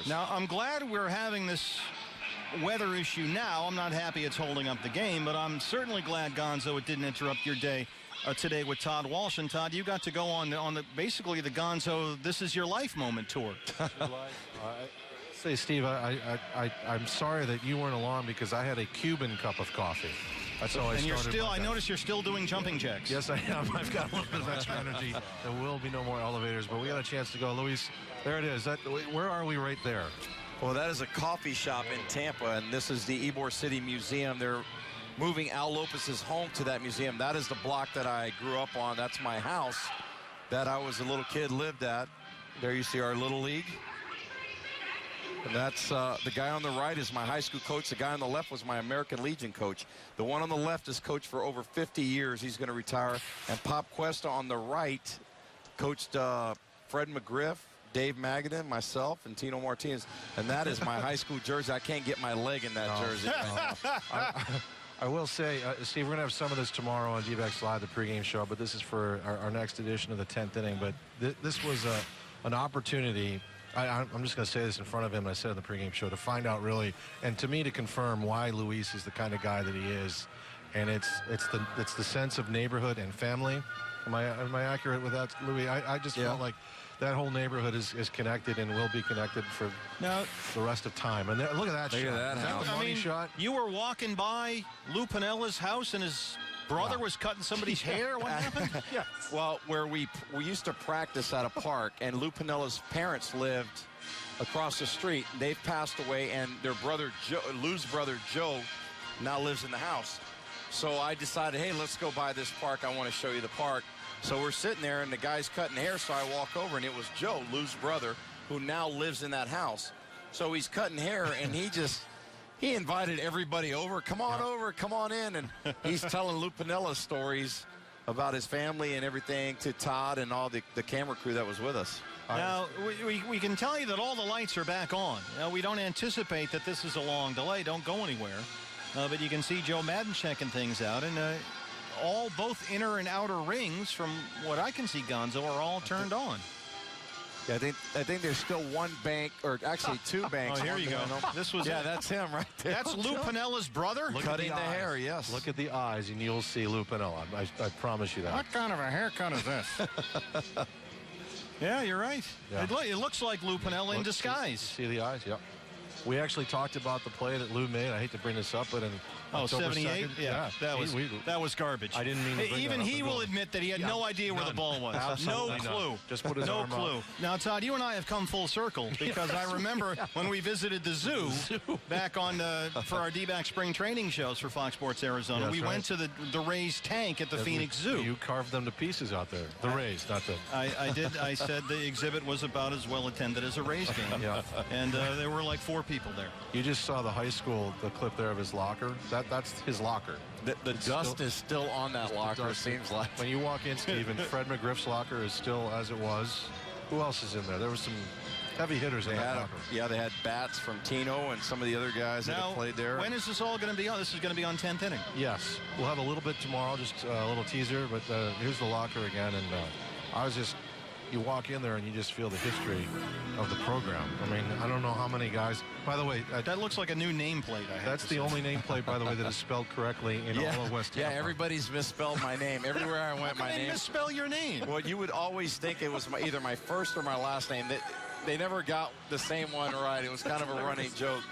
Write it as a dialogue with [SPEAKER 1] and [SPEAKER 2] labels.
[SPEAKER 1] Now, I'm glad we're having this weather issue now. I'm not happy it's holding up the game, but I'm certainly glad, Gonzo, it didn't interrupt your day today with Todd Walsh. And Todd, you got to go on the basically the Gonzo This Is Your Life moment tour.
[SPEAKER 2] Say, Steve, I'm sorry that you weren't along because I had a Cuban cup of coffee. That's how I started.
[SPEAKER 1] I notice you're still doing jumping jacks.
[SPEAKER 2] Yes, I am. I've got a little bit of extra energy. There will be no more elevators, but we got a chance to go. Luis, there it is. Where are we right there?
[SPEAKER 3] Well, that is a coffee shop in Tampa, and this is the Ybor City Museum. They're moving Al Lopez's home to that museum. That is the block that I grew up on. That's my house that I was a little kid, lived at. There you see our Little League. And that's the guy on the right is my high school coach. The guy on the left was my American Legion coach. The one on the left is coached for over 50 years. He's going to retire. And Pop Cuesta on the right coached Fred McGriff, Dave Maddon, myself, and Tino Martinez. And that is my high school jersey. I can't get my leg in that jersey.
[SPEAKER 2] I will say, Steve, we're going to have some of this tomorrow on D-Backs Live, the pregame show, but this is for our next edition of the 10th inning. But this was an opportunity. I'm just going to say this in front of him. I said in the pregame show to find out really, and to me to confirm why Luis is the kind of guy that he is, and it's the sense of neighborhood and family. Am I accurate with that, Louis? I just felt like that whole neighborhood is connected and will be connected for the rest of time. And look at that shot.
[SPEAKER 3] Look at that house.
[SPEAKER 2] I mean, shot.
[SPEAKER 1] You were walking by Lou Pinella's house and his brother was cutting somebody's hair. What happened?
[SPEAKER 3] Yeah. Well, where we used to practice at a park, and Lou Pinella's parents lived across the street. They've passed away, and their brother, Lou's brother, Joe, now lives in the house. So I decided, hey, let's go by this park. I want to show you the park. So we're sitting there, and the guy's cutting hair, so I walk over, and it was Joe, Lou's brother, who now lives in that house. So he's cutting hair, and he invited everybody over. Come on over, come on in. And he's telling Lou Pinella stories about his family and everything to Todd and all the camera crew that was with us.
[SPEAKER 1] Now, we can tell you that all the lights are back on. Now, we don't anticipate that this is a long delay. Don't go anywhere. But you can see Joe Maddon checking things out. And both inner and outer rings, from what I can see, Gonzo, are all turned on.
[SPEAKER 3] Yeah, I think there's still one bank, or actually two banks.
[SPEAKER 1] Oh, here you go. This was
[SPEAKER 3] that's him right there.
[SPEAKER 1] That's Lou Pinella's brother?
[SPEAKER 3] Cutting the hair, yes.
[SPEAKER 2] Look at the eyes, and you'll see Lou Pinella. I promise you that.
[SPEAKER 1] What kind of a haircut is this? Yeah, you're right.
[SPEAKER 2] Yeah.
[SPEAKER 1] It looks like Lou Pinella in disguise.
[SPEAKER 2] See the eyes? Yep. We actually talked about the play that Lou made. I hate to bring this up, but in October
[SPEAKER 1] 78?
[SPEAKER 2] 2nd,
[SPEAKER 1] Yeah, that was garbage.
[SPEAKER 2] I didn't mean to bring
[SPEAKER 1] even
[SPEAKER 2] that up.
[SPEAKER 1] he will admit that he had no idea where the ball was.
[SPEAKER 2] Absolutely
[SPEAKER 1] no clue.
[SPEAKER 2] Not. Just put his arm
[SPEAKER 1] clue.
[SPEAKER 2] out.
[SPEAKER 1] Now, Todd, you and I have come full circle because I remember when we visited the zoo back on for our D-back spring training shows for Fox Sports Arizona. We went to the Rays tank at the Phoenix Zoo.
[SPEAKER 2] You carved them to pieces out there. The Rays, not the...
[SPEAKER 1] I did. I said the exhibit was about as well attended as a Rays game.
[SPEAKER 2] Yeah.
[SPEAKER 1] And there were like 4 people there.
[SPEAKER 2] You just saw the high school, the clip there of his locker. That's his locker.
[SPEAKER 3] The dust is still on that locker, it seems like.
[SPEAKER 2] When you walk in, Steve, and Fred McGriff's locker is still as it was. Who else is in there? There was some heavy hitters in that locker.
[SPEAKER 3] Yeah, they had bats from Tino and some of the other guys that have played there.
[SPEAKER 1] When is this all going to be on? This is going to be on 10th inning.
[SPEAKER 2] Yes. We'll have a little bit tomorrow, just a little teaser, but here's the locker again. And you walk in there and you just feel the history of the program. I mean, I don't know how many guys. By the way,
[SPEAKER 1] that looks like a new nameplate.
[SPEAKER 2] That's the only nameplate, by the way, that is spelled correctly in all of West Tampa.
[SPEAKER 3] Yeah, everybody's misspelled my name. Everywhere I went, my name.
[SPEAKER 1] Misspell your name.
[SPEAKER 3] Well, you would always think it was either my first or my last name. They never got the same one right. It was kind of a running joke.